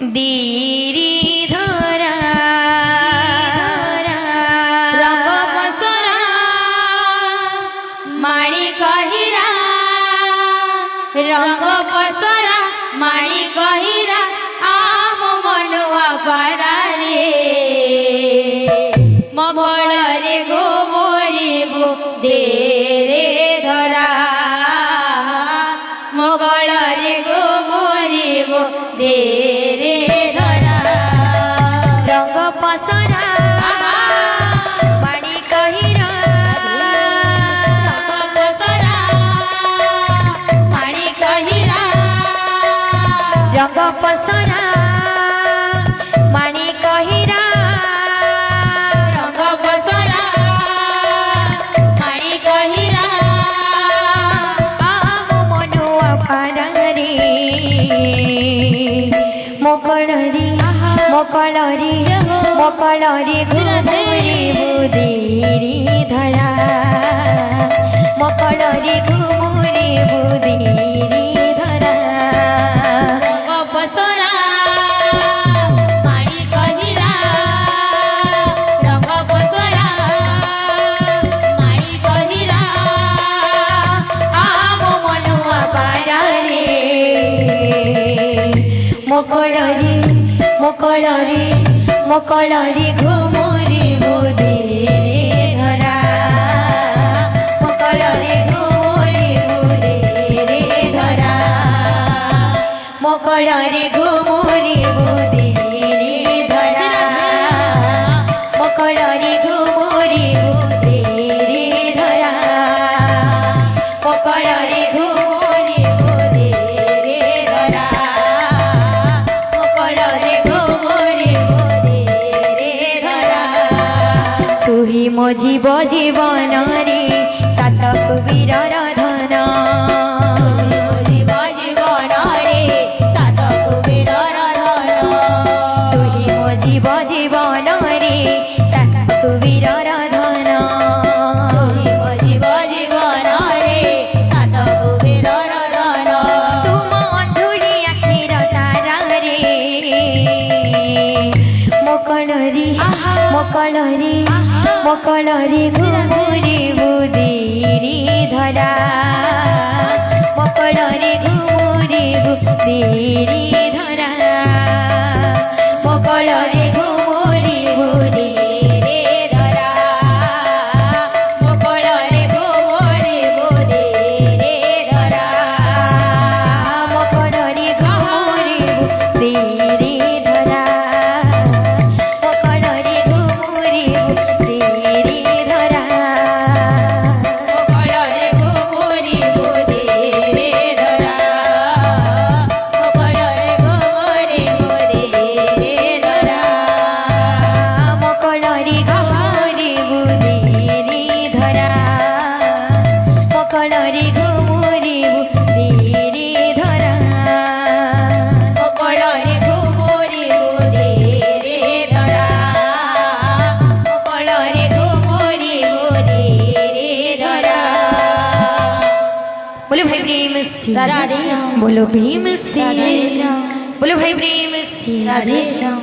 धीरी धरा रंग पसरा माणी कहिरा रंग पसरा माणी कहिरा आम मनुआ पारा रे मबल रे गोबरिबु दे रे धरा मगल रे गोबरिबु दे रे धरा रंग पसरा माणी कहिरा रंग पसरा माणी कहिरा रंग पसरा माणी कहिरा आम मनुआ पारा रे मोकळरी मोकळरी मोकळरी घुमुरी बुदेरी धरा मोकळरी घुमुरी बुदेरी धरा पसरा माणी कहिरा रंग पसरा माणी कहिरा आम मनुआ पारा रे मोकळरी मोकळरी मोकळरी घुमुरी बुदेरी धरा मोकळरी घुमुरी बुदेरी धरा मोकळरी घुमुरी बुदेरी धरा मोकळरी घुमुरी बुदेरी धरा मोकळरी घुमुरी बुदेरी धरा मोकळरी घुमुरी बुदेरी धरा तुही मो जीव जीवन रे सात कुबीरर धन जीव जीवन रे सात कुबीरर धन जीव जीवन रे सात कुबीरर धन तुम अंधुरी आखिर तारा रे मोकळरी मोकळरी मोकळरी घुमुरी बुदेरी धरा मोकळरी घुमुरी बुदेरी धरा मोकळरी घुमुरी बुदेरी धरा मोकळरी घुमुरी बुदेरी धरा मोकळरी घुमुरी बुदेरी धरा मोकळरी घुमुरी बुदेरी धरा मोकळरी घुमुरी बुदेरी धरा मोकळरी घुमुरी बुदेरी मोकळरी घुमुरी बुदेरी धरा मोकळरी घुमुरी बुदेरी धरा मोकळरी घुमुरी बुदेरी धरा मोकळरी घुमुरी बुदेरी धरा बोलो भाई प्रेम से राधे श्याम बोलो प्रेम से बोलो भाई प्रेम से राधे श्याम।